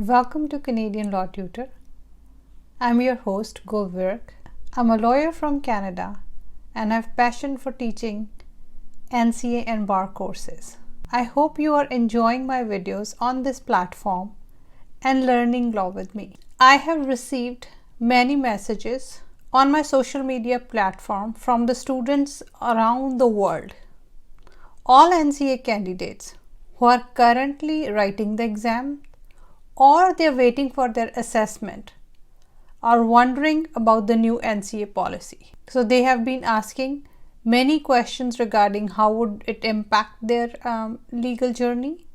Welcome to Canadian Law Tutor. I'm your host, Gulvirk. I'm a lawyer from Canada and have passion for teaching NCA and bar courses. I hope you are enjoying my videos on this platform and learning law with me. I have received many messages on my social media platform from the students around the world. All NCA candidates who are currently writing the exam or they're waiting for their assessment are wondering about the new NCA policy. So they have been asking many questions regarding how would it impact their legal journey,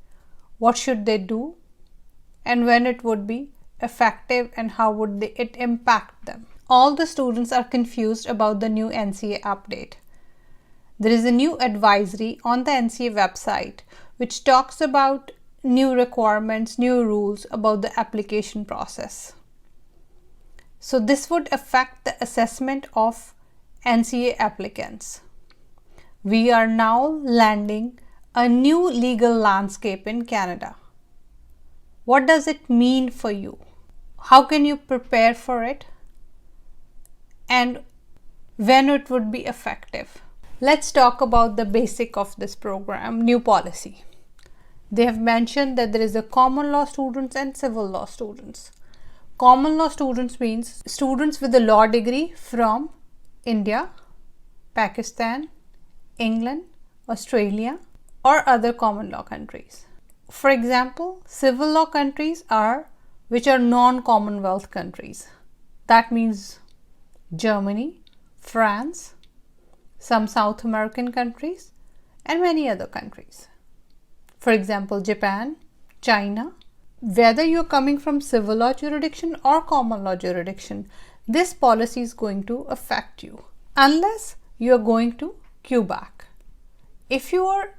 what should they do, and when it would be effective and how would it impact them. All the students are confused about the new NCA update. There is a new advisory on the NCA website which talks about new requirements, new rules about the application process. So this would affect the assessment of NCA applicants. We are now landing a new legal landscape in Canada. What does it mean for you? How can you prepare for it? And when it would be effective? Let's talk about the basic of this program, new policy. They have mentioned that there is a common law students and civil law students. Common law students means students with a law degree from India, Pakistan, England, Australia, or other common law countries. For example, civil law countries are which are non-Commonwealth countries. That means Germany, France, some South American countries, and many other countries. For example, Japan, China. Whether you're coming from civil law jurisdiction or common law jurisdiction, this policy is going to affect you unless you're going to Quebec. If your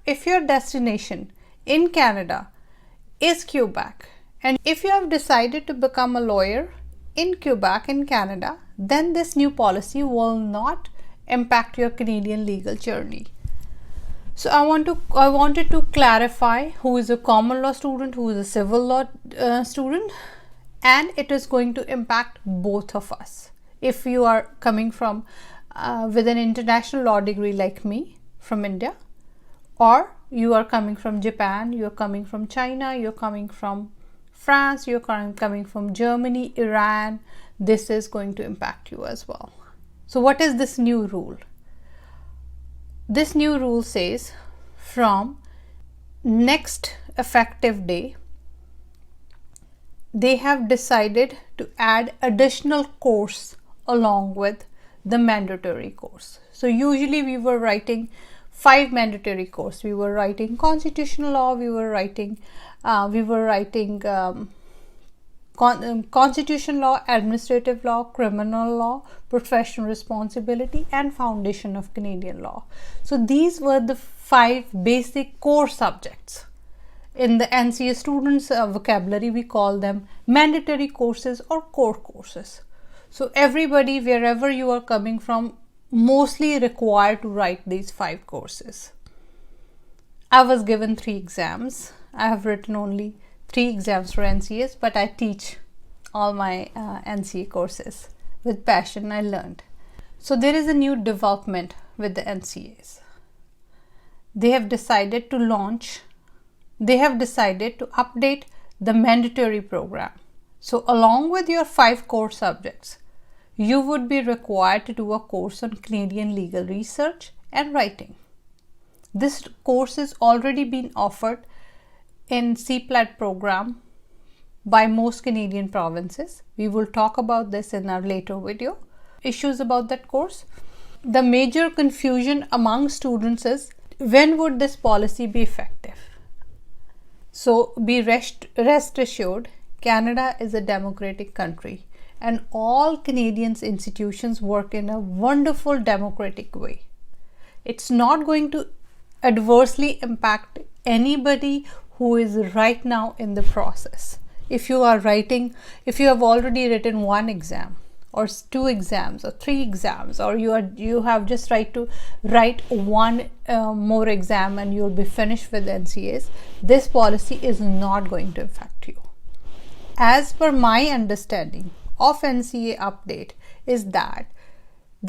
destination in Canada is Quebec, and if you have decided to become a lawyer in Quebec in Canada, then this new policy will not impact your Canadian legal journey. So I wanted to clarify who is a common law student, who is a civil law student, and it is going to impact both of us. If you are coming from with an international law degree like me from India, or you are coming from Japan, you are coming from China, you are coming from France, you are coming from Germany, Iran, this is going to impact you as well. So what is this new rule? This new rule says from next effective day, they have decided to add additional course along with the mandatory course. So usually we were writing 5 mandatory course. We were writing constitutional law, we were writing constitution law, administrative law, criminal law, professional responsibility, and foundation of Canadian law. So these were the 5 basic core subjects. In the NCA students' vocabulary, we call them mandatory courses or core courses. So everybody, wherever you are coming from, mostly required to write these 5 courses. I was given 3 exams. I have written only 3 exams for NCAs, but I teach all my NCA courses with passion. I learned. So there is a new development with the NCAs. They have decided to update the mandatory program. So along with your 5 core subjects, you would be required to do a course on Canadian legal research and writing. This course is already being offered in CPLAT program by most Canadian provinces. We will talk about this in our later video. Issues about that course. The major confusion among students is when would this policy be effective? So be rest assured, Canada is a democratic country and all Canadians institutions work in a wonderful democratic way. It's not going to adversely impact anybody who is right now in the process. If you have already written 1 exam or 2 exams or 3 exams, or you have just to write 1 more exam and you'll be finished with NCAs, this policy is not going to affect you. as per my understanding of NCA update is that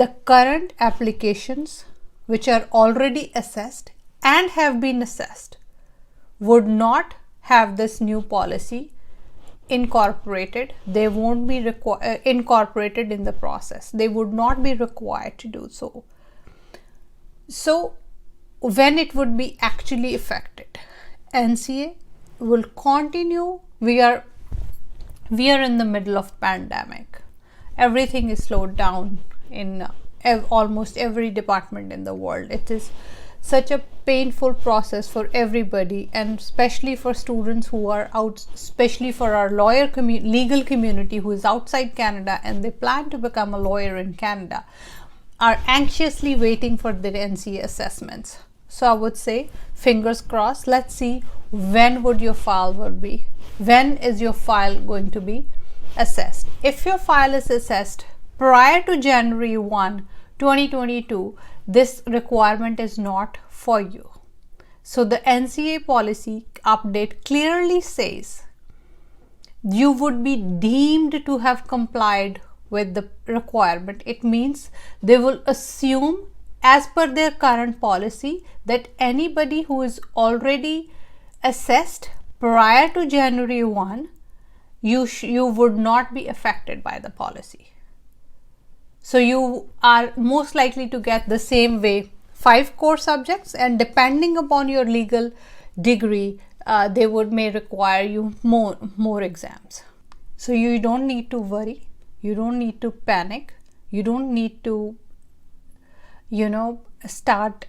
the current applications which are already assessed and have been assessed would not have this new policy incorporated. They won't be incorporated in the process. They would not be required to do so. So when it would be actually affected, NCA will continue. We are in the middle of pandemic. Everything is slowed down in almost every department in the world. It is such a painful process for everybody, and especially for students who are out, especially for our legal community who is outside Canada and they plan to become a lawyer in Canada, are anxiously waiting for their NCA assessments. So I would say fingers crossed. Let's see when would your file would be. When is your file going to be assessed? If your file is assessed prior to January 1, 2022, this requirement is not for you. So the NCA policy update clearly says you would be deemed to have complied with the requirement. It means they will assume, as per their current policy, that anybody who is already assessed prior to January 1, you would not be affected by the policy. So you are most likely to get the same way 5 core subjects, and depending upon your legal degree, they may require you more exams. So you don't need to worry. You don't need to panic. You don't need to, start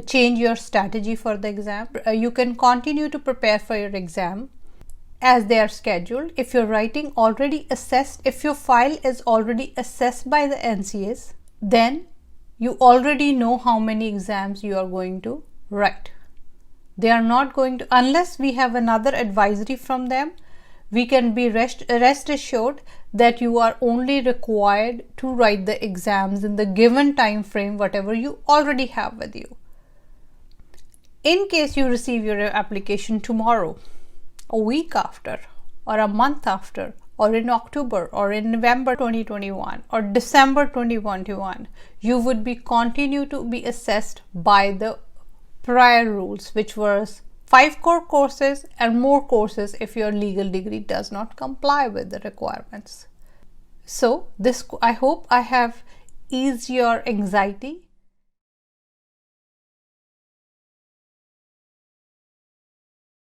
change your strategy for the exam. You can continue to prepare for your exam as they are scheduled. If you're writing already assessed, if your file is already assessed by the NCAs, then you already know how many exams you are going to write. They are not going to, unless we have another advisory from them, we can be rest assured that you are only required to write the exams in the given time frame, whatever you already have with you. In case you receive your application tomorrow, a week after, or a month after, or in October, or in November 2021, or December 2021, you would be continue to be assessed by the prior rules, which was 5 core courses and more courses if your legal degree does not comply with the requirements. So I hope I have eased your anxiety